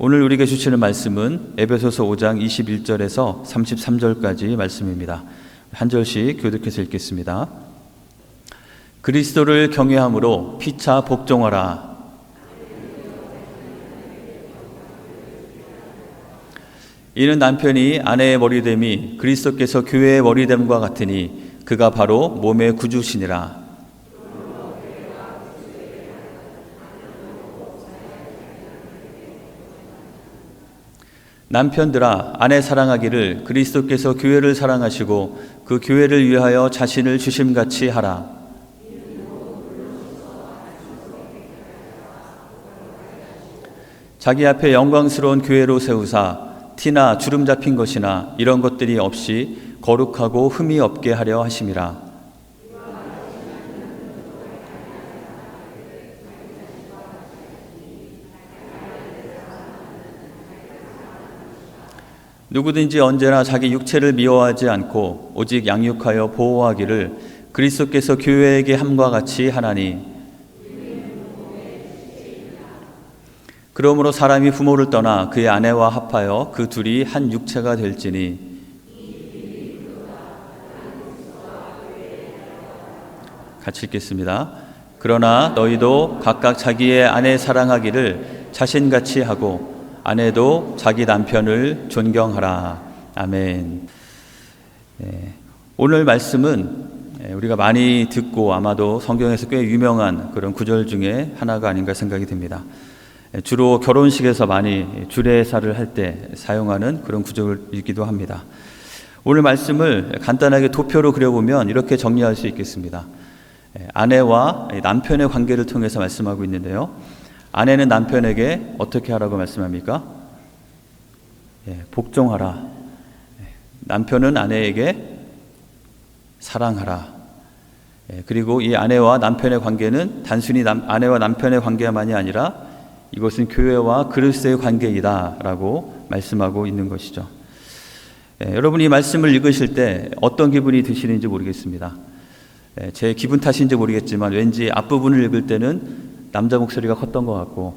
오늘 우리에게 주시는 말씀은 에베소서 5장 21절에서 33절까지 말씀입니다. 한 절씩 교독해서 읽겠습니다. 그리스도를 경외함으로 피차 복종하라. 이는 남편이 아내의 머리됨이 그리스도께서 교회의 머리됨과 같으니 그가 바로 몸의 구주시니라. 남편들아, 아내 사랑하기를 그리스도께서 교회를 사랑하시고 그 교회를 위하여 자신을 주심같이 하라. 자기 앞에 영광스러운 교회로 세우사 티나 주름 잡힌 것이나 이런 것들이 없이 거룩하고 흠이 없게 하려 하심이라. 누구든지 언제나 자기 육체를 미워하지 않고 오직 양육하여 보호하기를 그리스도께서 교회에게 함과 같이 하나니. 그러므로 사람이 부모를 떠나 그의 아내와 합하여 그 둘이 한 육체가 될지니. 같이 읽겠습니다. 그러나 너희도 각각 자기의 아내 사랑하기를 자신같이 하고 아내도 자기 남편을 존경하라. 아멘. 오늘 말씀은 우리가 많이 듣고 아마도 성경에서 꽤 유명한 그런 구절 중에 하나가 아닌가 생각이 듭니다. 주로 결혼식에서 많이 주례사를 할 때 사용하는 그런 구절이기도 합니다. 오늘 말씀을 간단하게 도표로 그려보면 이렇게 정리할 수 있겠습니다. 아내와 남편의 관계를 통해서 말씀하고 있는데요. 아내는 남편에게 어떻게 하라고 말씀합니까? 복종하라. 남편은 아내에게 사랑하라. 그리고 이 아내와 남편의 관계는 단순히 아내와 남편의 관계만이 아니라 이것은 교회와 그리스도의 관계이다라고 말씀하고 있는 것이죠. 여러분이 이 말씀을 읽으실 때 어떤 기분이 드시는지 모르겠습니다. 제 기분 탓인지 모르겠지만 왠지 앞부분을 읽을 때는 남자 목소리가 컸던 것 같고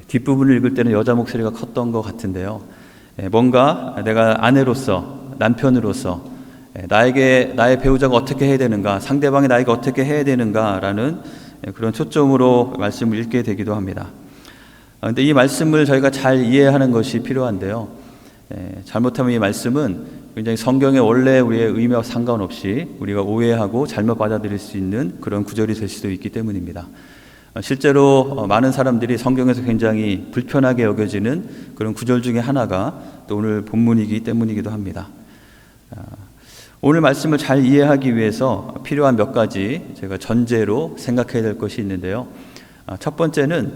뒷부분을 읽을 때는 여자 목소리가 컸던 것 같은데요. 뭔가 내가 아내로서 남편으로서 나의 배우자가 어떻게 해야 되는가, 상대방이 나에게 어떻게 해야 되는가라는 그런 초점으로 말씀을 읽게 되기도 합니다. 그런데 이 말씀을 저희가 잘 이해하는 것이 필요한데요. 잘못하면 이 말씀은 굉장히 성경의 원래 우리의 의미와 상관없이 우리가 오해하고 잘못 받아들일 수 있는 그런 구절이 될 수도 있기 때문입니다. 실제로 많은 사람들이 성경에서 굉장히 불편하게 여겨지는 그런 구절 중에 하나가 또 오늘 본문이기 때문이기도 합니다. 오늘 말씀을 잘 이해하기 위해서 필요한 몇 가지 제가 전제로 생각해야 될 것이 있는데요. 첫 번째는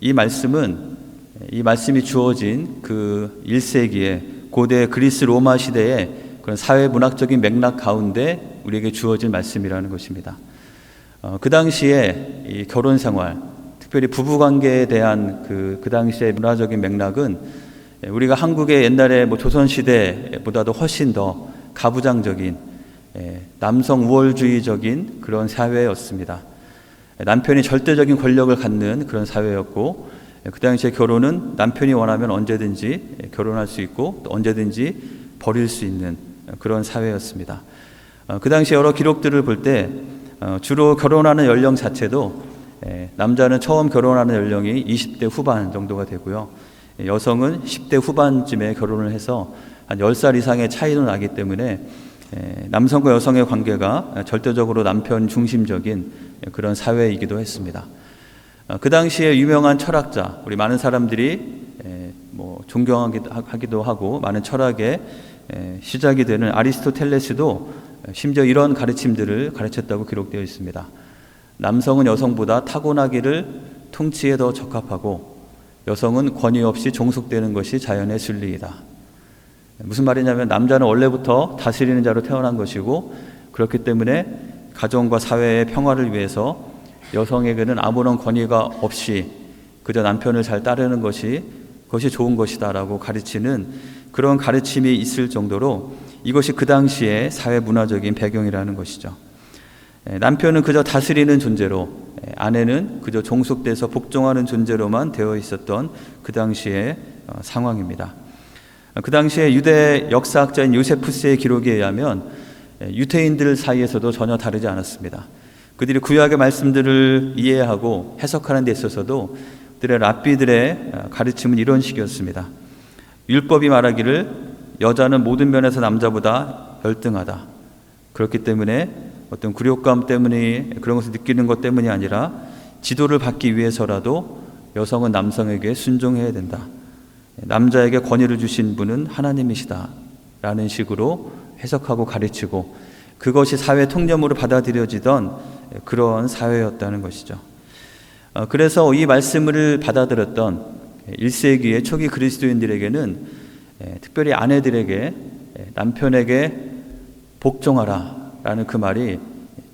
이 말씀이 주어진 그 1세기의 고대 그리스 로마 시대의 그런 사회 문학적인 맥락 가운데 우리에게 주어진 말씀이라는 것입니다. 그 당시에 이 결혼 생활, 특별히 부부 관계에 대한 그 당시의 문화적인 맥락은 우리가 한국의 옛날에 조선 시대보다도 훨씬 더 가부장적인 남성 우월주의적인 그런 사회였습니다. 남편이 절대적인 권력을 갖는 그런 사회였고 그 당시의 결혼은 남편이 원하면 언제든지 결혼할 수 있고 또 언제든지 버릴 수 있는 그런 사회였습니다. 그 당시 여러 기록들을 볼 때 주로 결혼하는 연령 자체도 남자는 처음 결혼하는 연령이 20대 후반 정도가 되고요. 여성은 10대 후반쯤에 결혼을 해서 한 10살 이상의 차이도 나기 때문에 남성과 여성의 관계가 절대적으로 남편 중심적인 그런 사회이기도 했습니다. 그 당시에 유명한 철학자, 우리 많은 사람들이 존경하기도 하고 많은 철학의 시작이 되는 아리스토텔레스도 심지어 이런 가르침들을 가르쳤다고 기록되어 있습니다. 남성은 여성보다 타고나기를 통치에 더 적합하고 여성은 권위 없이 종속되는 것이 자연의 순리이다. 무슨 말이냐면 남자는 원래부터 다스리는 자로 태어난 것이고 그렇기 때문에 가정과 사회의 평화를 위해서 여성에게는 아무런 권위가 없이 그저 남편을 잘 따르는 것이 좋은 것이다라고 가르치는 그런 가르침이 있을 정도로 이것이 그 당시의 사회 문화적인 배경이라는 것이죠. 남편은 그저 다스리는 존재로, 아내는 그저 종속돼서 복종하는 존재로만 되어 있었던 그 당시의 상황입니다. 그 당시에 유대 역사학자인 요세푸스의 기록에 의하면 유대인들 사이에서도 전혀 다르지 않았습니다. 그들이 구약의 말씀들을 이해하고 해석하는 데 있어서도 그들의 랍비들의 가르침은 이런 식이었습니다. 율법이 말하기를 여자는 모든 면에서 남자보다 열등하다. 그렇기 때문에 어떤 굴욕감 때문에 그런 것을 느끼는 것 때문이 아니라 지도를 받기 위해서라도 여성은 남성에게 순종해야 된다. 남자에게 권위를 주신 분은 하나님이시다. 라는 식으로 해석하고 가르치고 그것이 사회 통념으로 받아들여지던 그런 사회였다는 것이죠. 그래서 이 말씀을 받아들였던 1세기의 초기 그리스도인들에게는 특별히 아내들에게 남편에게 복종하라 라는 그 말이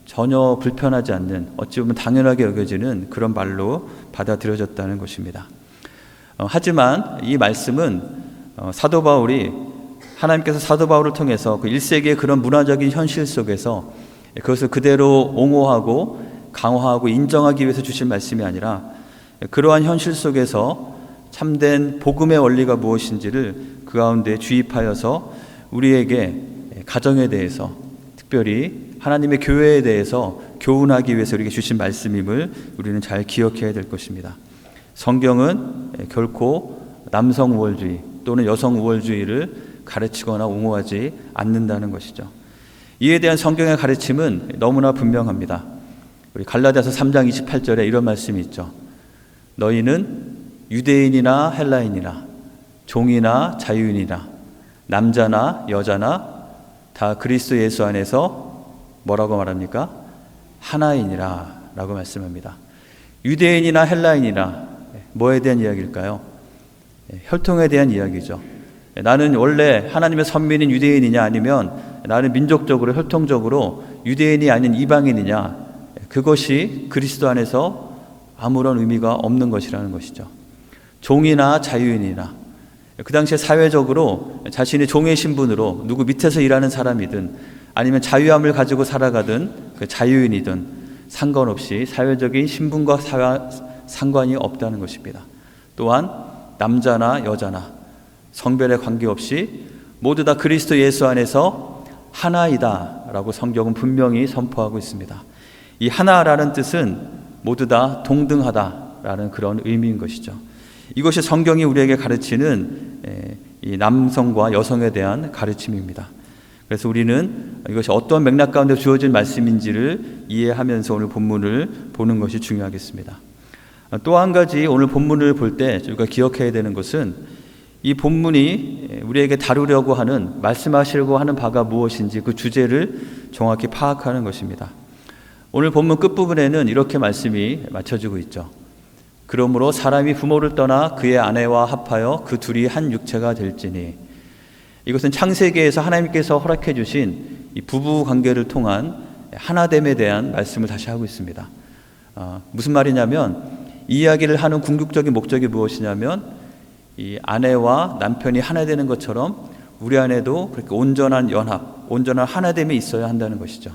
전혀 불편하지 않는, 어찌 보면 당연하게 여겨지는 그런 말로 받아들여졌다는 것입니다. 하지만 이 말씀은 사도 바울이, 하나님께서 사도 바울을 통해서 그 1세기의 그런 문화적인 현실 속에서 그것을 그대로 옹호하고 강화하고 인정하기 위해서 주신 말씀이 아니라 그러한 현실 속에서 참된 복음의 원리가 무엇인지를 그 가운데 주입하여서 우리에게 가정에 대해서, 특별히 하나님의 교회에 대해서 교훈하기 위해서 우리에게 주신 말씀임을 우리는 잘 기억해야 될 것입니다. 성경은 결코 남성 우월주의 또는 여성 우월주의를 가르치거나 옹호하지 않는다는 것이죠. 이에 대한 성경의 가르침은 너무나 분명합니다. 우리 갈라디아서 3장 28절에 이런 말씀이 있죠. 너희는 유대인이나 헬라인이나 종이나 자유인이나 남자나 여자나 다 그리스도 예수 안에서 뭐라고 말합니까? 하나이니라 라고 말씀합니다. 유대인이나 헬라인이나 뭐에 대한 이야기일까요? 혈통에 대한 이야기죠. 나는 원래 하나님의 선민인 유대인이냐, 아니면 나는 민족적으로 혈통적으로 유대인이 아닌 이방인이냐, 그것이 그리스도 안에서 아무런 의미가 없는 것이라는 것이죠. 종이나 자유인이나, 그 당시에 사회적으로 자신이 종의 신분으로 누구 밑에서 일하는 사람이든 아니면 자유함을 가지고 살아가든 그 자유인이든 상관없이 사회적인 신분과 상관이 없다는 것입니다. 또한 남자나 여자나 성별에 관계없이 모두 다 그리스도 예수 안에서 하나이다 라고 성경은 분명히 선포하고 있습니다. 이 하나라는 뜻은 모두 다 동등하다라는 그런 의미인 것이죠. 이것이 성경이 우리에게 가르치는 이 남성과 여성에 대한 가르침입니다. 그래서 우리는 이것이 어떤 맥락 가운데 주어진 말씀인지를 이해하면서 오늘 본문을 보는 것이 중요하겠습니다. 또 한 가지 오늘 본문을 볼 때 우리가 기억해야 되는 것은 이 본문이 우리에게 다루려고 하는, 말씀하시려고 하는 바가 무엇인지 그 주제를 정확히 파악하는 것입니다. 오늘 본문 끝부분에는 이렇게 말씀이 맞춰지고 있죠. 그러므로 사람이 부모를 떠나 그의 아내와 합하여 그 둘이 한 육체가 될지니. 이것은 창세기에서 하나님께서 허락해 주신 이 부부 관계를 통한 하나됨에 대한 말씀을 다시 하고 있습니다. 무슨 말이냐면, 이 이야기를 하는 궁극적인 목적이 무엇이냐면, 이 아내와 남편이 하나 되는 것처럼 우리 안에도 그렇게 온전한 연합, 온전한 하나됨이 있어야 한다는 것이죠.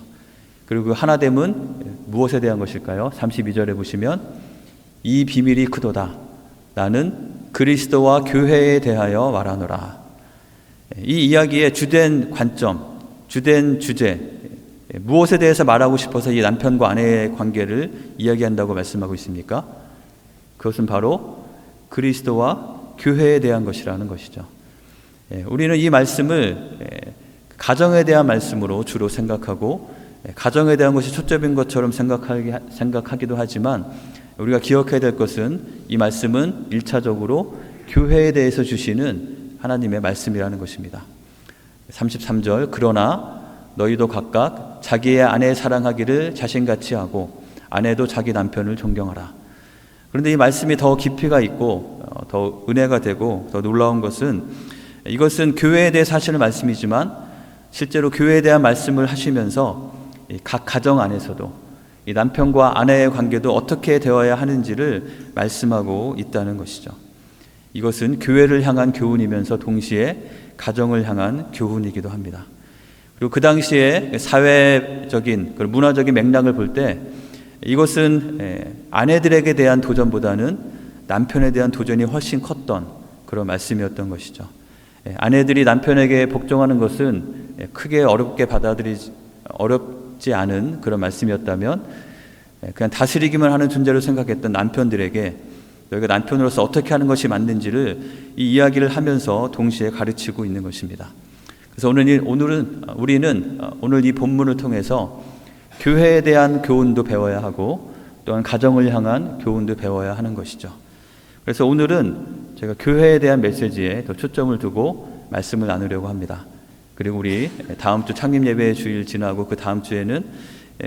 그리고 그 하나됨은 무엇에 대한 것일까요? 32절에 보시면 이 비밀이 크도다. 나는 그리스도와 교회에 대하여 말하노라. 이 이야기의 주된 관점, 주된 주제, 무엇에 대해서 말하고 싶어서 이 남편과 아내의 관계를 이야기한다고 말씀하고 있습니까? 그것은 바로 그리스도와 교회에 대한 것이라는 것이죠. 우리는 이 말씀을 가정에 대한 말씀으로 주로 생각하고 가정에 대한 것이 초점인 것처럼 생각하기도 하지만, 우리가 기억해야 될 것은 이 말씀은 1차적으로 교회에 대해서 주시는 하나님의 말씀이라는 것입니다. 33절, 그러나 너희도 각각 자기의 아내 사랑하기를 자신같이 하고 아내도 자기 남편을 존경하라. 그런데 이 말씀이 더 깊이가 있고 더 은혜가 되고 더 놀라운 것은, 이것은 교회에 대해서 하시는 말씀이지만 실제로 교회에 대한 말씀을 하시면서 각 가정 안에서도 이 남편과 아내의 관계도 어떻게 되어야 하는지를 말씀하고 있다는 것이죠. 이것은 교회를 향한 교훈이면서 동시에 가정을 향한 교훈이기도 합니다. 그리고 그 당시에 사회적인 문화적인 맥락을 볼 때 이것은 아내들에게 대한 도전보다는 남편에 대한 도전이 훨씬 컸던 그런 말씀이었던 것이죠. 아내들이 남편에게 복종하는 것은 크게 어렵지 않은 그런 말씀이었다면, 그냥 다스리기만 하는 존재로 생각했던 남편들에게 너희가 남편으로서 어떻게 하는 것이 맞는지를 이 이야기를 하면서 동시에 가르치고 있는 것입니다. 그래서 우리는 오늘 이 본문을 통해서 교회에 대한 교훈도 배워야 하고 또한 가정을 향한 교훈도 배워야 하는 것이죠. 그래서 오늘은 제가 교회에 대한 메시지에 더 초점을 두고 말씀을 나누려고 합니다. 그리고 우리 다음 주 창립 예배 주일 지나고 그 다음 주에는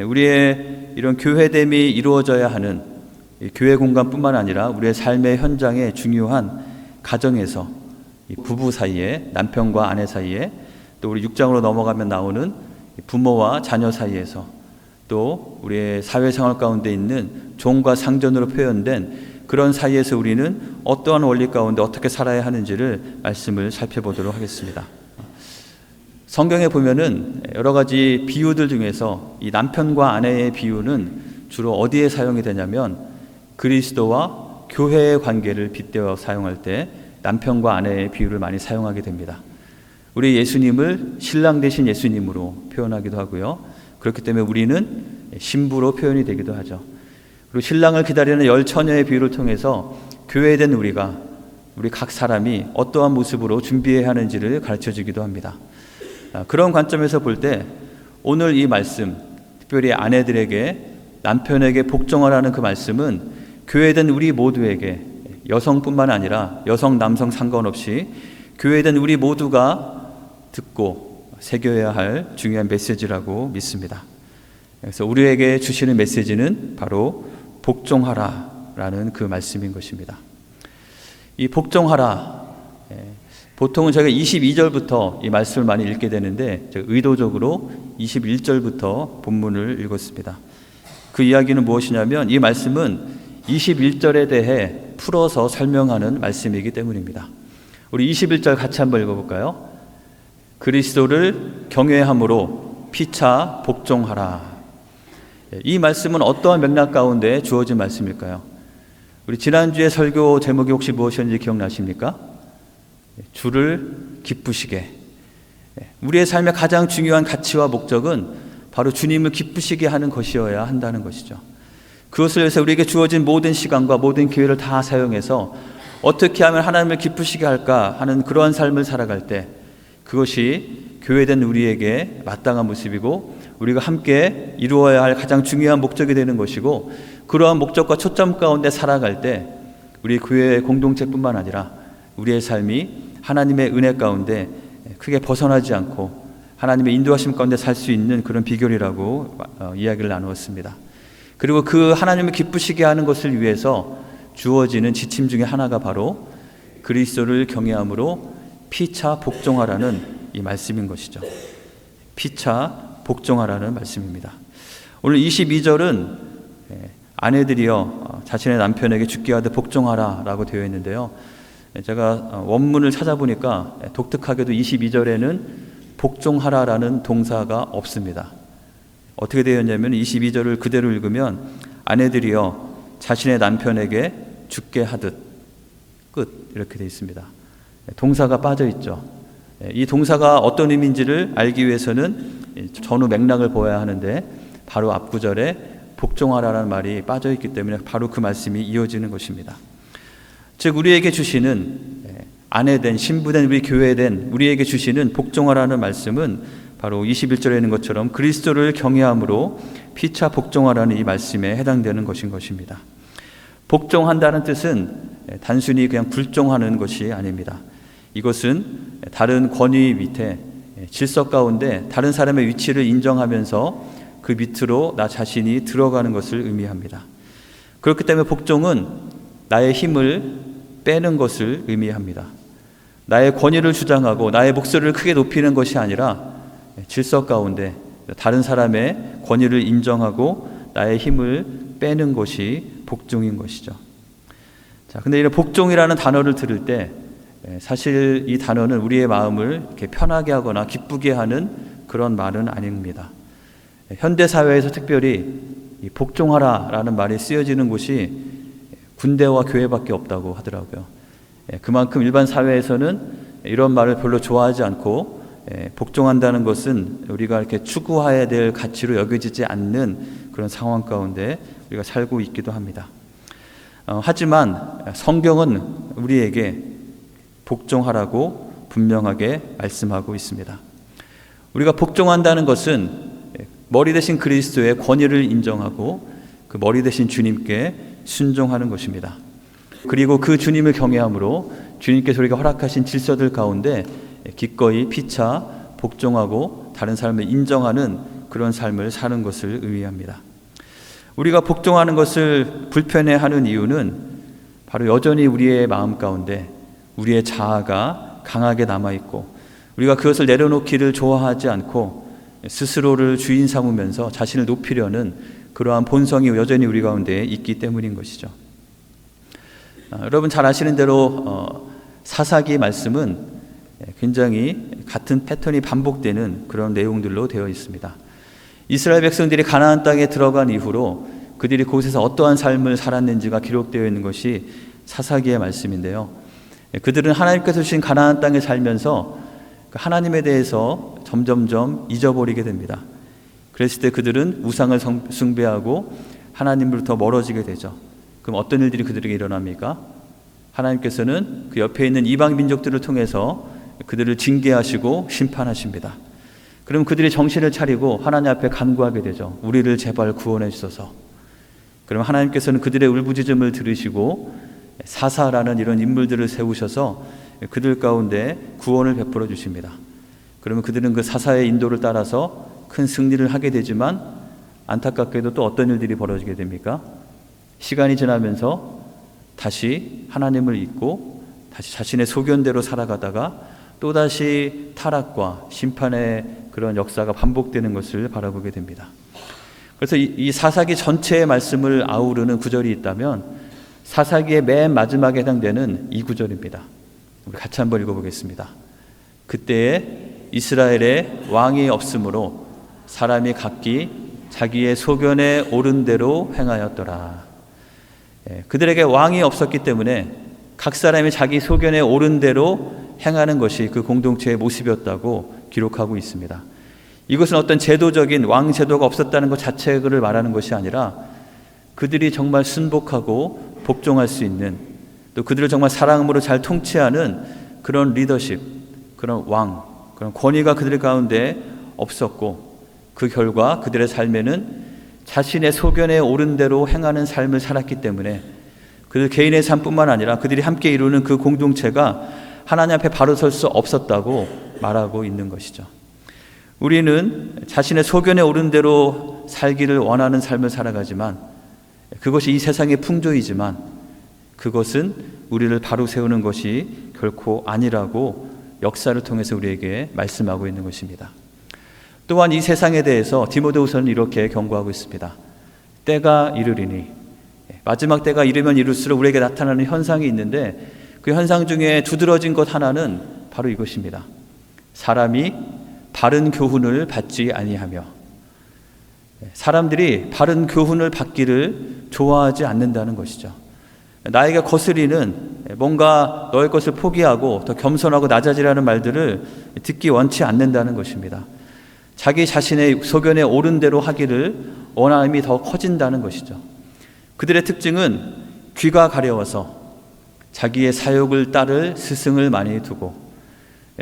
우리의 이런 교회됨이 이루어져야 하는 교회 공간뿐만 아니라 우리의 삶의 현장에 중요한 가정에서 부부 사이에, 남편과 아내 사이에, 또 우리 6장으로 넘어가면 나오는 부모와 자녀 사이에서, 또 우리의 사회생활 가운데 있는 종과 상전으로 표현된 그런 사이에서 우리는 어떠한 원리 가운데 어떻게 살아야 하는지를 말씀을 살펴보도록 하겠습니다. 성경에 보면은 여러 가지 비유들 중에서 이 남편과 아내의 비유는 주로 어디에 사용이 되냐면 그리스도와 교회의 관계를 빗대어 사용할 때 남편과 아내의 비유를 많이 사용하게 됩니다. 우리 예수님을 신랑 되신 예수님으로 표현하기도 하고요. 그렇기 때문에 우리는 신부로 표현이 되기도 하죠. 그리고 신랑을 기다리는 열 처녀의 비유를 통해서 교회된 우리 각 사람이 어떠한 모습으로 준비해야 하는지를 가르쳐 주기도 합니다. 그런 관점에서 볼 때 오늘 이 말씀, 특별히 아내들에게 남편에게 복종하라는 그 말씀은 교회된 우리 모두에게, 여성뿐만 아니라 여성, 남성 상관없이 교회된 우리 모두가 듣고 새겨야 할 중요한 메시지라고 믿습니다. 그래서 우리에게 주시는 메시지는 바로 복종하라라는 그 말씀인 것입니다. 이 복종하라, 보통은 제가 22절부터 이 말씀을 많이 읽게 되는데 제가 의도적으로 21절부터 본문을 읽었습니다. 그 이야기는 무엇이냐면 이 말씀은 21절에 대해 풀어서 설명하는 말씀이기 때문입니다. 우리 21절 같이 한번 읽어볼까요? 그리스도를 경외함으로 피차 복종하라. 이 말씀은 어떠한 맥락 가운데 주어진 말씀일까요? 우리 지난주에 설교 제목이 혹시 무엇이었는지 기억나십니까? 주를 기쁘시게. 우리의 삶의 가장 중요한 가치와 목적은 바로 주님을 기쁘시게 하는 것이어야 한다는 것이죠. 그것을 위해서 우리에게 주어진 모든 시간과 모든 기회를 다 사용해서 어떻게 하면 하나님을 기쁘시게 할까 하는 그러한 삶을 살아갈 때 그것이 교회된 우리에게 마땅한 모습이고 우리가 함께 이루어야 할 가장 중요한 목적이 되는 것이고, 그러한 목적과 초점 가운데 살아갈 때 우리 교회의 공동체뿐만 아니라 우리의 삶이 하나님의 은혜 가운데 크게 벗어나지 않고 하나님의 인도하심 가운데 살 수 있는 그런 비결이라고 이야기를 나누었습니다. 그리고 그 하나님을 기쁘시게 하는 것을 위해서 주어지는 지침 중에 하나가 바로 그리스도를 경외함으로 피차 복종하라는 이 말씀인 것이죠. 피차 복종하라는 말씀입니다. 오늘 22절은 아내들이여 자신의 남편에게 죽게 하되 복종하라 라고 되어 있는데요. 제가 원문을 찾아보니까 독특하게도 22절에는 복종하라라는 동사가 없습니다. 어떻게 되어 있냐면 22절을 그대로 읽으면 아내들이여 자신의 남편에게 죽게 하듯 끝, 이렇게 되어 있습니다. 동사가 빠져 있죠. 이 동사가 어떤 의미인지를 알기 위해서는 전후 맥락을 보아야 하는데 바로 앞구절에 복종하라는 말이 빠져 있기 때문에 바로 그 말씀이 이어지는 것입니다. 즉 우리에게 주시는 아내된 신부된 우리 교회된 우리에게 주시는 복종하라는 말씀은 바로 21절에 있는 것처럼 그리스도를 경외함으로 피차 복종하라는 이 말씀에 해당되는 것인 것입니다. 복종한다는 뜻은 단순히 그냥 굴종하는 것이 아닙니다. 이것은 다른 권위 밑에 질서 가운데 다른 사람의 위치를 인정하면서 그 밑으로 나 자신이 들어가는 것을 의미합니다. 그렇기 때문에 복종은 나의 힘을 빼는 것을 의미합니다. 나의 권위를 주장하고 나의 목소리를 크게 높이는 것이 아니라 질서 가운데 다른 사람의 권위를 인정하고 나의 힘을 빼는 것이 복종인 것이죠. 자, 근데 이런 복종이라는 단어를 들을 때 사실 이 단어는 우리의 마음을 이렇게 편하게 하거나 기쁘게 하는 그런 말은 아닙니다. 현대 사회에서 특별히 복종하라라는 말이 쓰여지는 곳이 군대와 교회밖에 없다고 하더라고요. 그만큼 일반 사회에서는 이런 말을 별로 좋아하지 않고 복종한다는 것은 우리가 이렇게 추구해야 될 가치로 여겨지지 않는 그런 상황 가운데 우리가 살고 있기도 합니다. 하지만 성경은 우리에게 복종하라고 분명하게 말씀하고 있습니다. 우리가 복종한다는 것은 머리 대신 그리스도의 권위를 인정하고 그 머리 대신 주님께 순종하는 것입니다. 그리고 그 주님을 경외함으로 주님께서 우리가 허락하신 질서들 가운데 기꺼이 피차 복종하고 다른 삶을 인정하는 그런 삶을 사는 것을 의미합니다. 우리가 복종하는 것을 불편해하는 이유는 바로 여전히 우리의 마음 가운데 우리의 자아가 강하게 남아있고 우리가 그것을 내려놓기를 좋아하지 않고 스스로를 주인 삼으면서 자신을 높이려는 그러한 본성이 여전히 우리 가운데 있기 때문인 것이죠. 여러분 잘 아시는 대로 사사기 말씀은 굉장히 같은 패턴이 반복되는 그런 내용들로 되어 있습니다. 이스라엘 백성들이 가나안 땅에 들어간 이후로 그들이 그곳에서 어떠한 삶을 살았는지가 기록되어 있는 것이 사사기의 말씀인데요. 그들은 하나님께서 주신 가나안 땅에 살면서 하나님에 대해서 점점점 잊어버리게 됩니다. 그랬을 때 그들은 우상을 숭배하고 하나님으로부터 멀어지게 되죠. 그럼 어떤 일들이 그들에게 일어납니까? 하나님께서는 그 옆에 있는 이방 민족들을 통해서 그들을 징계하시고 심판하십니다. 그럼 그들이 정신을 차리고 하나님 앞에 간구하게 되죠. 우리를 제발 구원해 주소서. 그럼 하나님께서는 그들의 울부짖음을 들으시고 사사라는 이런 인물들을 세우셔서 그들 가운데 구원을 베풀어 주십니다. 그러면 그들은 그 사사의 인도를 따라서 큰 승리를 하게 되지만 안타깝게도 또 어떤 일들이 벌어지게 됩니까? 시간이 지나면서 다시 하나님을 잊고 다시 자신의 소견대로 살아가다가 또다시 타락과 심판의 그런 역사가 반복되는 것을 바라보게 됩니다. 그래서 이 사사기 전체의 말씀을 아우르는 구절이 있다면 사사기의 맨 마지막에 해당되는 이 구절입니다. 우리 같이 한번 읽어보겠습니다. 그때에 이스라엘에 왕이 없으므로 사람이 각기 자기의 소견에 옳은 대로 행하였더라. 그들에게 왕이 없었기 때문에 각 사람이 자기 소견에 옳은 대로 행하는 것이 그 공동체의 모습이었다고 기록하고 있습니다. 이것은 어떤 제도적인 왕 제도가 없었다는 것 자체를 말하는 것이 아니라 그들이 정말 순복하고 복종할 수 있는 또 그들을 정말 사랑으로 잘 통치하는 그런 리더십, 그런 왕, 그런 권위가 그들 가운데 없었고 그 결과 그들의 삶에는 자신의 소견에 옳은 대로 행하는 삶을 살았기 때문에 그들 개인의 삶뿐만 아니라 그들이 함께 이루는 그 공동체가 하나님 앞에 바로 설 수 없었다고 말하고 있는 것이죠. 우리는 자신의 소견에 옳은 대로 살기를 원하는 삶을 살아가지만 그것이 이 세상의 풍조이지만 그것은 우리를 바로 세우는 것이 결코 아니라고 역사를 통해서 우리에게 말씀하고 있는 것입니다. 또한 이 세상에 대해서 디모데후서는 이렇게 경고하고 있습니다. 때가 이르리니 마지막 때가 이르면 이룰수록 우리에게 나타나는 현상이 있는데 그 현상 중에 두드러진 것 하나는 바로 이것입니다. 사람이 바른 교훈을 받지 아니하며 사람들이 바른 교훈을 받기를 좋아하지 않는다는 것이죠. 나에게 거스리는 뭔가 너의 것을 포기하고 더 겸손하고 낮아지라는 말들을 듣기 원치 않는다는 것입니다. 자기 자신의 소견에 옳은 대로 하기를 원함이 더 커진다는 것이죠. 그들의 특징은 귀가 가려워서 자기의 사욕을 따를 스승을 많이 두고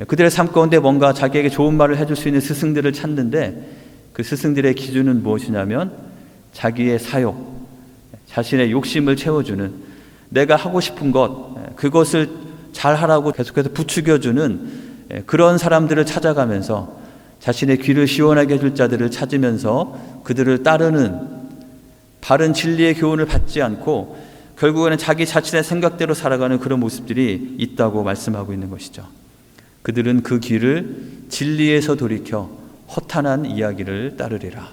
그들의 삶 가운데 뭔가 자기에게 좋은 말을 해줄 수 있는 스승들을 찾는데 그 스승들의 기준은 무엇이냐면 자기의 사욕, 자신의 욕심을 채워주는 내가 하고 싶은 것, 그것을 잘하라고 계속해서 부추겨주는 그런 사람들을 찾아가면서 자신의 귀를 시원하게 해줄 자들을 찾으면서 그들을 따르는 바른 진리의 교훈을 받지 않고 결국에는 자기 자신의 생각대로 살아가는 그런 모습들이 있다고 말씀하고 있는 것이죠. 그들은 그 길을 진리에서 돌이켜 허탄한 이야기를 따르리라.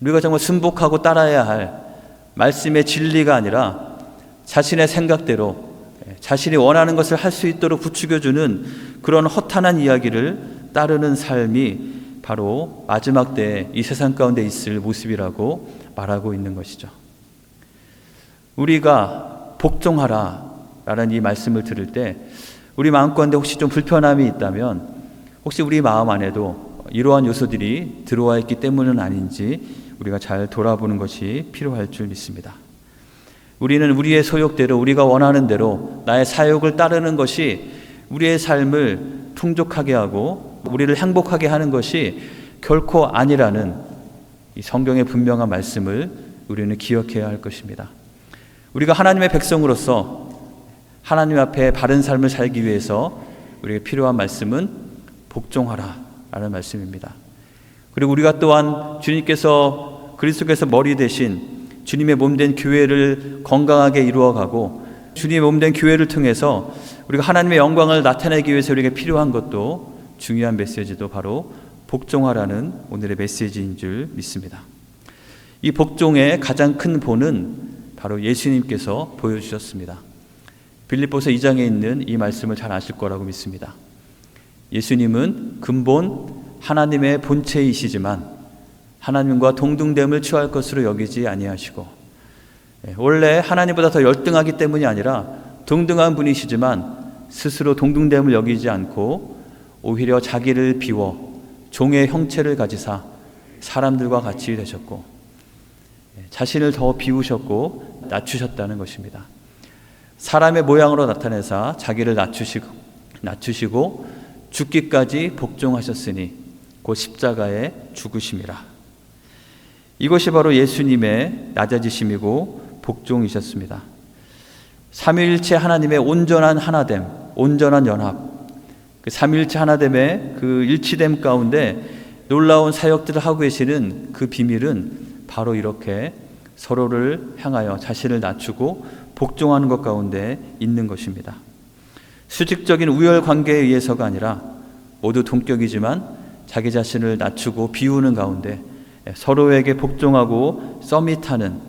우리가 정말 순복하고 따라야 할 말씀의 진리가 아니라 자신의 생각대로 자신이 원하는 것을 할 수 있도록 부추겨주는 그런 허탄한 이야기를 따르는 삶이 바로 마지막 때에 이 세상 가운데 있을 모습이라고 말하고 있는 것이죠. 우리가 복종하라 라는 이 말씀을 들을 때 우리 마음 가운데 혹시 좀 불편함이 있다면 혹시 우리 마음 안에도 이러한 요소들이 들어와 있기 때문은 아닌지 우리가 잘 돌아보는 것이 필요할 줄 믿습니다. 우리는 우리의 소욕대로 우리가 원하는 대로 나의 사욕을 따르는 것이 우리의 삶을 풍족하게 하고 우리를 행복하게 하는 것이 결코 아니라는 이 성경의 분명한 말씀을 우리는 기억해야 할 것입니다. 우리가 하나님의 백성으로서 하나님 앞에 바른 삶을 살기 위해서 우리에게 필요한 말씀은 복종하라 라는 말씀입니다. 그리고 우리가 또한 주님께서 그리스도께서 머리 대신 주님의 몸된 교회를 건강하게 이루어가고 주님의 몸된 교회를 통해서 우리가 하나님의 영광을 나타내기 위해서 우리에게 필요한 것도 중요한 메시지도 바로 복종하라는 오늘의 메시지인 줄 믿습니다. 이 복종의 가장 큰 본은 바로 예수님께서 보여주셨습니다. 빌립보서 2장에 있는 이 말씀을 잘 아실 거라고 믿습니다. 예수님은 근본 하나님의 본체이시지만 하나님과 동등됨을 취할 것으로 여기지 아니하시고 원래 하나님보다 더 열등하기 때문이 아니라 동등한 분이시지만 스스로 동등됨을 여기지 않고 오히려 자기를 비워 종의 형체를 가지사 사람들과 같이 되셨고 자신을 더 비우셨고 낮추셨다는 것입니다. 사람의 모양으로 나타내사 자기를 낮추시고 죽기까지 복종하셨으니 곧 십자가에 죽으심이라. 이것이 바로 예수님의 낮아지심이고 복종이셨습니다. 삼위일체 하나님의 온전한 하나됨, 온전한 연합, 그 삼위일체 하나됨의 그 일치됨 가운데 놀라운 사역들을 하고 계시는 그 비밀은 바로 이렇게 서로를 향하여 자신을 낮추고 복종하는 것 가운데 있는 것입니다. 수직적인 우열 관계에 의해서가 아니라 모두 동격이지만 자기 자신을 낮추고 비우는 가운데 서로에게 복종하고 서밋하는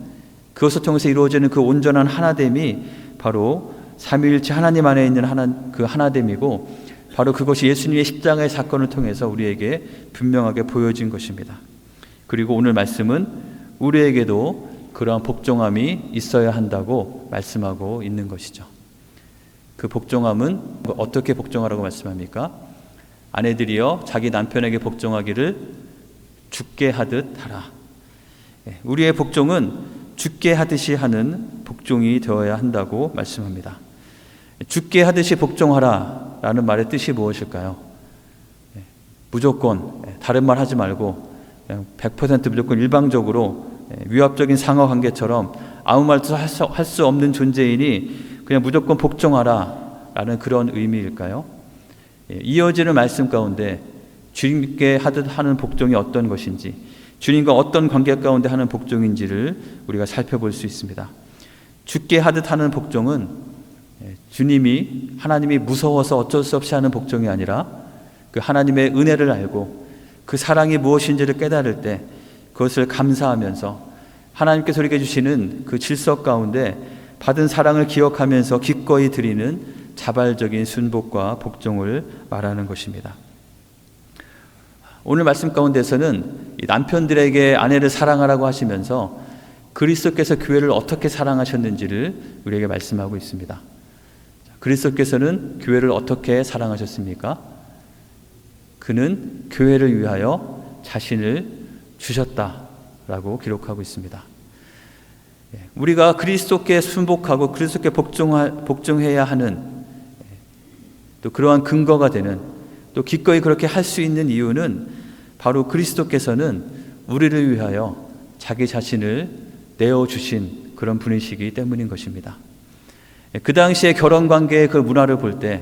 그것을 통해서 이루어지는 그 온전한 하나됨이 바로 삼위일체 하나님 안에 있는 그 하나됨이고 바로 그것이 예수님의 십자가의 사건을 통해서 우리에게 분명하게 보여진 것입니다. 그리고 오늘 말씀은 우리에게도 그러한 복종함이 있어야 한다고 말씀하고 있는 것이죠. 그 복종함은 어떻게 복종하라고 말씀합니까? 아내들이여 자기 남편에게 복종하기를 죽게 하듯 하라. 우리의 복종은 죽게 하듯이 하는 복종이 되어야 한다고 말씀합니다. 죽게 하듯이 복종하라 라는 말의 뜻이 무엇일까요? 무조건 다른 말 하지 말고 그냥 100% 무조건 일방적으로 위압적인 상하관계처럼 아무 말도 할 수 없는 존재이니 그냥 무조건 복종하라 라는 그런 의미일까요? 이어지는 말씀 가운데 주님께 하듯 하는 복종이 어떤 것인지 주님과 어떤 관계 가운데 하는 복종인지를 우리가 살펴볼 수 있습니다. 죽게 하듯 하는 복종은 하나님이 무서워서 어쩔 수 없이 하는 복종이 아니라 그 하나님의 은혜를 알고 그 사랑이 무엇인지를 깨달을 때 그것을 감사하면서 하나님께서 우리에게 주시는 그 질서 가운데 받은 사랑을 기억하면서 기꺼이 드리는 자발적인 순복과 복종을 말하는 것입니다. 오늘 말씀 가운데서는 남편들에게 아내를 사랑하라고 하시면서 그리스도께서 교회를 어떻게 사랑하셨는지를 우리에게 말씀하고 있습니다. 그리스도께서는 교회를 어떻게 사랑하셨습니까? 그는 교회를 위하여 자신을 주셨다라고 기록하고 있습니다. 우리가 그리스도께 순복하고 그리스도께 복종해야 하는 또 그러한 근거가 되는 또 기꺼이 그렇게 할 수 있는 이유는 바로 그리스도께서는 우리를 위하여 자기 자신을 내어주신 그런 분이시기 때문인 것입니다. 그 당시에 결혼관계의 그 문화를 볼 때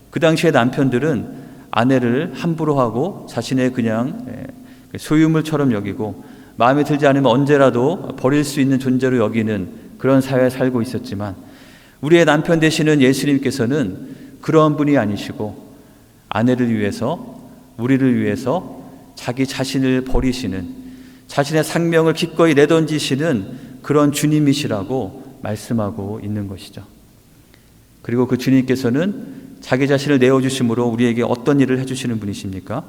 그 당시에 남편들은 아내를 함부로 하고 자신의 그냥 소유물처럼 여기고 마음에 들지 않으면 언제라도 버릴 수 있는 존재로 여기는 그런 사회에 살고 있었지만 우리의 남편 되시는 예수님께서는 그런 분이 아니시고 아내를 위해서 우리를 위해서 자기 자신을 버리시는 자신의 생명을 기꺼이 내던지시는 그런 주님이시라고 말씀하고 있는 것이죠. 그리고 그 주님께서는 자기 자신을 내어주심으로 우리에게 어떤 일을 해주시는 분이십니까?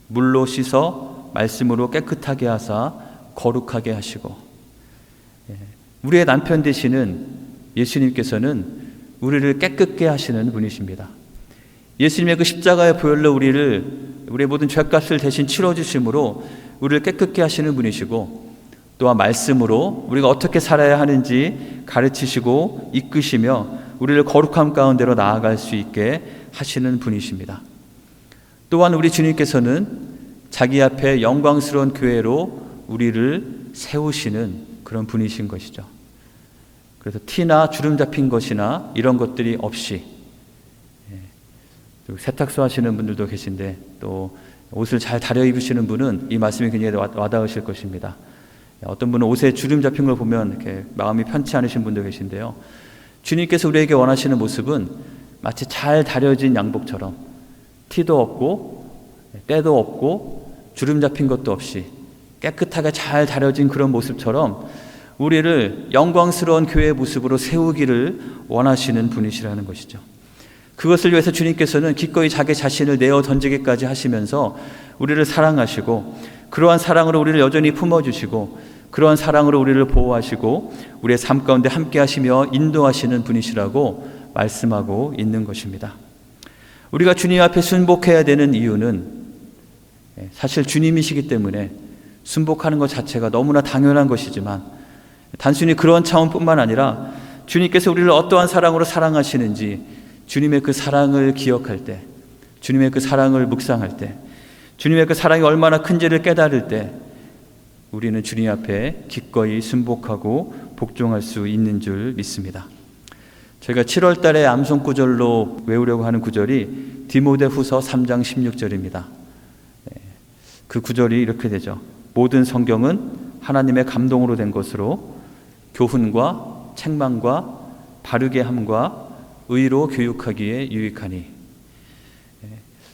물로 씻어 말씀으로 깨끗하게 하사 거룩하게 하시고 우리의 남편 되시는 예수님께서는 우리를 깨끗게 하시는 분이십니다. 예수님의 그 십자가의 보혈로 우리의 모든 죄값을 대신 치러주심으로 우리를 깨끗게 하시는 분이시고, 또한 말씀으로 우리가 어떻게 살아야 하는지 가르치시고 이끄시며 우리를 거룩함 가운데로 나아갈 수 있게 하시는 분이십니다. 또한 우리 주님께서는 자기 앞에 영광스러운 교회로 우리를 세우시는 그런 분이신 것이죠. 그래서 티나 주름 잡힌 것이나 이런 것들이 없이, 세탁소 하시는 분들도 계신데 또 옷을 잘 다려 입으시는 분은 이 말씀이 굉장히 와닿으실 것입니다. 어떤 분은 옷에 주름 잡힌 걸 보면 이렇게 마음이 편치 않으신 분도 계신데요. 주님께서 우리에게 원하시는 모습은 마치 잘 다려진 양복처럼 티도 없고 때도 없고 주름 잡힌 것도 없이 깨끗하게 잘 다려진 그런 모습처럼 우리를 영광스러운 교회의 모습으로 세우기를 원하시는 분이시라는 것이죠. 그것을 위해서 주님께서는 기꺼이 자기 자신을 내어 던지기까지 하시면서 우리를 사랑하시고, 그러한 사랑으로 우리를 여전히 품어주시고, 그러한 사랑으로 우리를 보호하시고 우리의 삶 가운데 함께 하시며 인도하시는 분이시라고 말씀하고 있는 것입니다. 우리가 주님 앞에 순복해야 되는 이유는 사실 주님이시기 때문에 순복하는 것 자체가 너무나 당연한 것이지만, 단순히 그런 차원뿐만 아니라 주님께서 우리를 어떠한 사랑으로 사랑하시는지 주님의 그 사랑을 기억할 때, 주님의 그 사랑을 묵상할 때, 주님의 그 사랑이 얼마나 큰지를 깨달을 때 우리는 주님 앞에 기꺼이 순복하고 복종할 수 있는 줄 믿습니다. 저희가 7월 달에 암송 구절로 외우려고 하는 구절이 디모데후서 3장 16절입니다. 그 구절이 이렇게 되죠. 모든 성경은 하나님의 감동으로 된 것으로 교훈과 책망과 바르게 함과 의로 교육하기에 유익하니.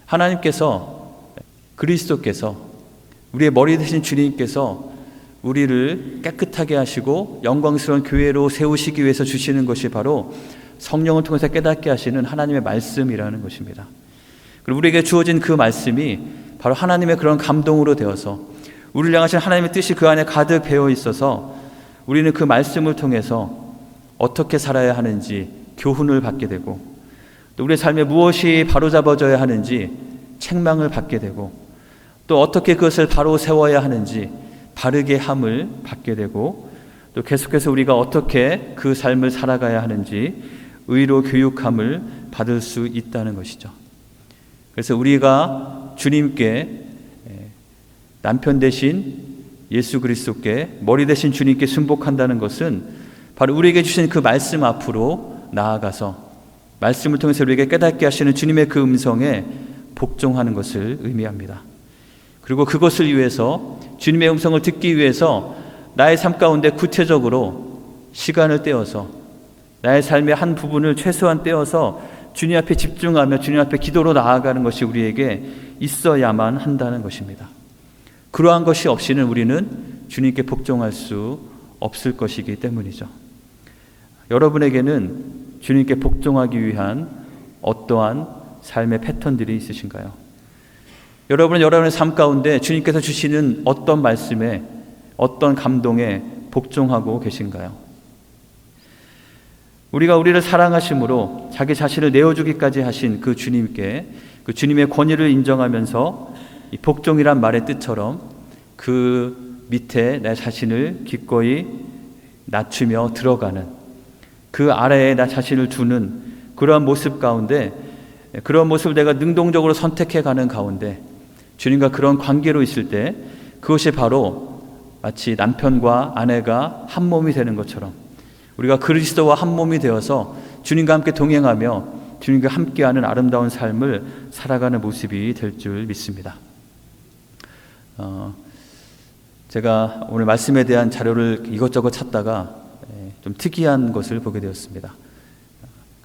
하나님께서, 그리스도께서, 우리의 머리 되신 주님께서 우리를 깨끗하게 하시고 영광스러운 교회로 세우시기 위해서 주시는 것이 바로 성령을 통해서 깨닫게 하시는 하나님의 말씀이라는 것입니다. 그리고 우리에게 주어진 그 말씀이 바로 하나님의 그런 감동으로 되어서 우리를 향하신 하나님의 뜻이 그 안에 가득 배어 있어서 우리는 그 말씀을 통해서 어떻게 살아야 하는지 교훈을 받게 되고, 또 우리의 삶에 무엇이 바로잡아져야 하는지 책망을 받게 되고, 또 어떻게 그것을 바로 세워야 하는지 바르게 함을 받게 되고, 또 계속해서 우리가 어떻게 그 삶을 살아가야 하는지 의로 교육함을 받을 수 있다는 것이죠. 그래서 우리가 주님께, 남편 대신 예수 그리스도께, 머리 대신 주님께 순복한다는 것은 바로 우리에게 주신 그 말씀 앞으로 나아가서 말씀을 통해서 우리에게 깨닫게 하시는 주님의 그 음성에 복종하는 것을 의미합니다. 그리고 그것을 위해서, 주님의 음성을 듣기 위해서 나의 삶 가운데 구체적으로 시간을 떼어서 나의 삶의 한 부분을 최소한 떼어서 주님 앞에 집중하며 주님 앞에 기도로 나아가는 것이 우리에게 있어야만 한다는 것입니다. 그러한 것이 없이는 우리는 주님께 복종할 수 없을 것이기 때문이죠. 여러분에게는 주님께 복종하기 위한 어떠한 삶의 패턴들이 있으신가요? 여러분은 여러분의 삶 가운데 주님께서 주시는 어떤 말씀에, 어떤 감동에 복종하고 계신가요? 우리가 우리를 사랑하심으로 자기 자신을 내어주기까지 하신 그 주님께, 그 주님의 권위를 인정하면서 이 복종이란 말의 뜻처럼 그 밑에 내 자신을 기꺼이 낮추며 들어가는, 그 아래에 나 자신을 두는 그러한 모습 가운데, 그런 모습을 내가 능동적으로 선택해 가는 가운데 주님과 그런 관계로 있을 때 그것이 바로 마치 남편과 아내가 한 몸이 되는 것처럼 우리가 그리스도와 한 몸이 되어서 주님과 함께 동행하며 주님과 함께하는 아름다운 삶을 살아가는 모습이 될 줄 믿습니다. 제가 오늘 말씀에 대한 자료를 이것저것 찾다가 좀 특이한 것을 보게 되었습니다.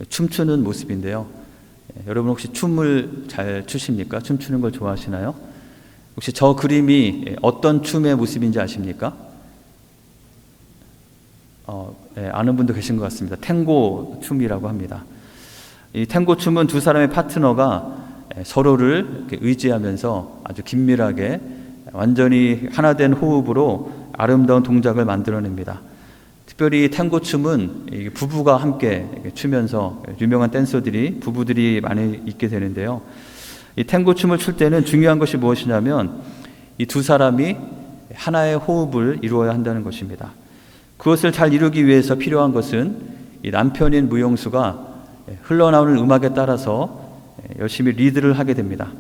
춤추는 모습인데요. 여러분 혹시 춤을 잘 추십니까? 춤추는 걸 좋아하시나요? 혹시 저 그림이 어떤 춤의 모습인지 아십니까? 아는 분도 계신 것 같습니다. 탱고 춤이라고 합니다. 이 탱고 춤은 두 사람의 파트너가 서로를 이렇게 의지하면서 아주 긴밀하게 완전히 하나된 호흡으로 아름다운 동작을 만들어냅니다. 특별히 탱고 춤은 부부가 함께 추면서 유명한 댄서들이 부부들이 많이 있게 되는데요. 이 탱고 춤을 출 때는 중요한 것이 무엇이냐면 이 두 사람이 하나의 호흡을 이루어야 한다는 것입니다. 그것을 잘 이루기 위해서 필요한 것은 이 남편인 무용수가 흘러나오는 음악에 따라서 열심히 리드를 하게 됩니다.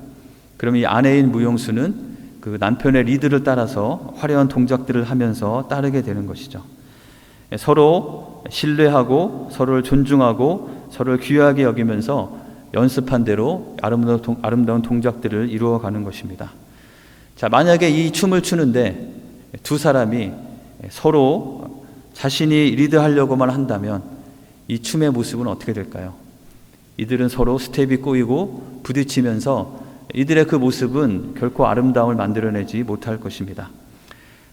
그럼 이 아내인 무용수는 그 남편의 리드를 따라서 화려한 동작들을 하면서 따르게 되는 것이죠. 서로 신뢰하고 서로를 존중하고 서로를 귀하게 여기면서 연습한 대로 아름다운 동작들을 이루어가는 것입니다. 자, 만약에 이 춤을 추는데 두 사람이 서로 자신이 리드하려고만 한다면 이 춤의 모습은 어떻게 될까요? 이들은 서로 스텝이 꼬이고 부딪히면서 이들의 그 모습은 결코 아름다움을 만들어내지 못할 것입니다.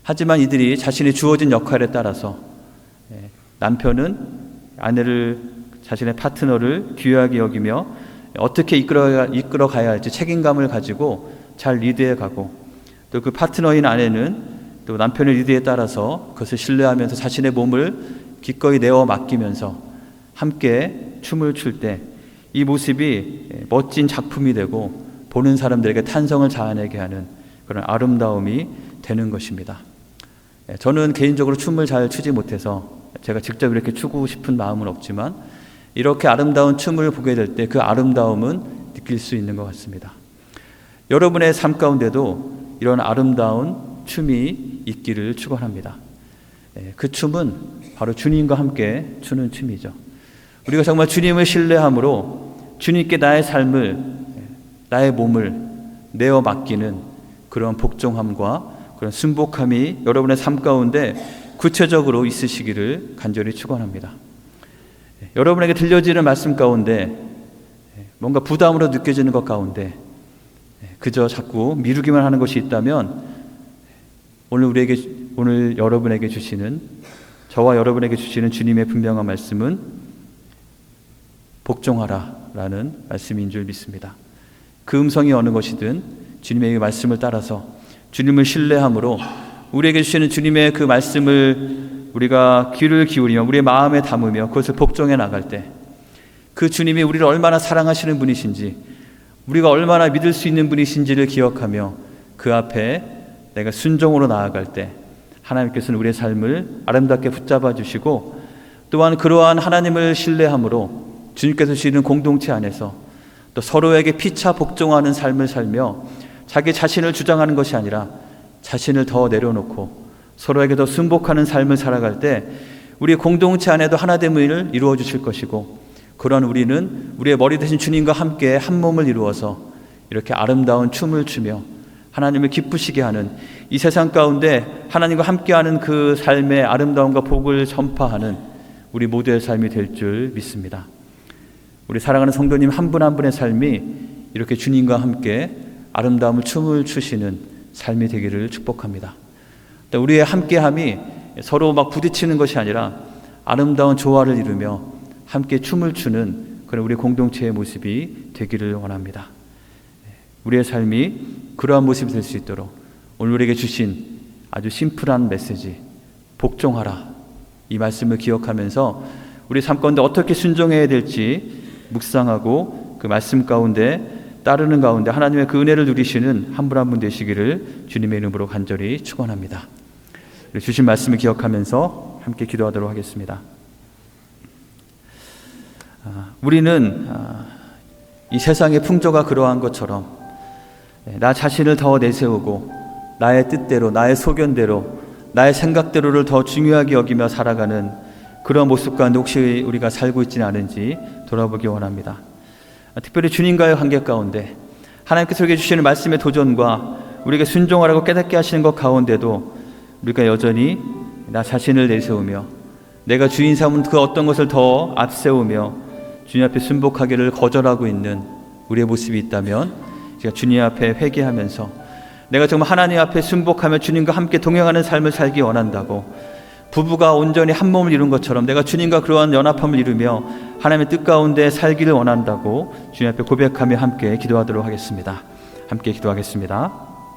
하지만 이들이 자신이 주어진 역할에 따라서 남편은 아내를, 자신의 파트너를 귀하게 여기며 어떻게 이끌어 가야 할지 책임감을 가지고 잘 리드해 가고, 또 그 파트너인 아내는 또 남편의 리드에 따라서 그것을 신뢰하면서 자신의 몸을 기꺼이 내어 맡기면서 함께 춤을 출 때 이 모습이 멋진 작품이 되고 보는 사람들에게 탄성을 자아내게 하는 그런 아름다움이 되는 것입니다. 저는 개인적으로 춤을 잘 추지 못해서 제가 직접 이렇게 추고 싶은 마음은 없지만 이렇게 아름다운 춤을 보게 될 때 그 아름다움은 느낄 수 있는 것 같습니다. 여러분의 삶 가운데도 이런 아름다운 춤이 있기를 축원합니다. 그 춤은 바로 주님과 함께 추는 춤이죠. 우리가 정말 주님을 신뢰함으로 주님께 나의 삶을, 나의 몸을 내어 맡기는 그런 복종함과 그런 순복함이 여러분의 삶 가운데 구체적으로 있으시기를 간절히 축원합니다. 여러분에게 들려지는 말씀 가운데 뭔가 부담으로 느껴지는 것 가운데 그저 자꾸 미루기만 하는 것이 있다면 오늘 여러분에게 주시는, 저와 여러분에게 주시는 주님의 분명한 말씀은 복종하라 라는 말씀인 줄 믿습니다. 그 음성이 어느 것이든 주님의 말씀을 따라서 주님을 신뢰함으로 우리에게 주시는 주님의 그 말씀을 우리가 귀를 기울이며 우리의 마음에 담으며 그것을 복종해 나갈 때 그 주님이 우리를 얼마나 사랑하시는 분이신지, 우리가 얼마나 믿을 수 있는 분이신지를 기억하며 그 앞에 내가 순종으로 나아갈 때 하나님께서는 우리의 삶을 아름답게 붙잡아 주시고, 또한 그러한 하나님을 신뢰함으로 주님께서 주시는 공동체 안에서 또 서로에게 피차 복종하는 삶을 살며 자기 자신을 주장하는 것이 아니라 자신을 더 내려놓고 서로에게 더 순복하는 삶을 살아갈 때 우리 공동체 안에도 하나됨을 이루어 주실 것이고, 그러한 우리는 우리의 머리 대신 주님과 함께 한 몸을 이루어서 이렇게 아름다운 춤을 추며 하나님을 기쁘시게 하는, 이 세상 가운데 하나님과 함께하는 그 삶의 아름다움과 복을 전파하는 우리 모두의 삶이 될 줄 믿습니다. 우리 사랑하는 성도님 한 분 한 분의 삶이 이렇게 주님과 함께 아름다움을 춤을 추시는 삶이 되기를 축복합니다. 우리의 함께함이 서로 막 부딪히는 것이 아니라 아름다운 조화를 이루며 함께 춤을 추는 그런 우리 공동체의 모습이 되기를 원합니다. 우리의 삶이 그러한 모습이 될 수 있도록 오늘 우리에게 주신 아주 심플한 메시지, 복종하라, 이 말씀을 기억하면서 우리 삶 가운데 어떻게 순종해야 될지 묵상하고 그 말씀 가운데 따르는 가운데 하나님의 그 은혜를 누리시는 한 분 한 분 되시기를 주님의 이름으로 간절히 축원합니다. 주신 말씀을 기억하면서 함께 기도하도록 하겠습니다. 우리는 이 세상의 풍조가 그러한 것처럼 나 자신을 더 내세우고 나의 뜻대로, 나의 소견대로, 나의 생각대로를 더 중요하게 여기며 살아가는 그런 모습 가운데 혹시 우리가 살고 있지는 않은지 돌아보기 원합니다. 특별히 주님과의 관계 가운데 하나님께서 우리에게 주시는 말씀의 도전과 우리에게 순종하라고 깨닫게 하시는 것 가운데도 우리가 여전히 나 자신을 내세우며 내가 주인 삼은 그 어떤 것을 더 앞세우며 주님 앞에 순복하기를 거절하고 있는 우리의 모습이 있다면 제가 주님 앞에 회개하면서 내가 정말 하나님 앞에 순복하며 주님과 함께 동행하는 삶을 살기 원한다고, 부부가 온전히 한 몸을 이룬 것처럼 내가 주님과 그러한 연합함을 이루며 하나님의 뜻 가운데 살기를 원한다고 주님 앞에 고백하며 함께 기도하도록 하겠습니다. 함께 기도하겠습니다.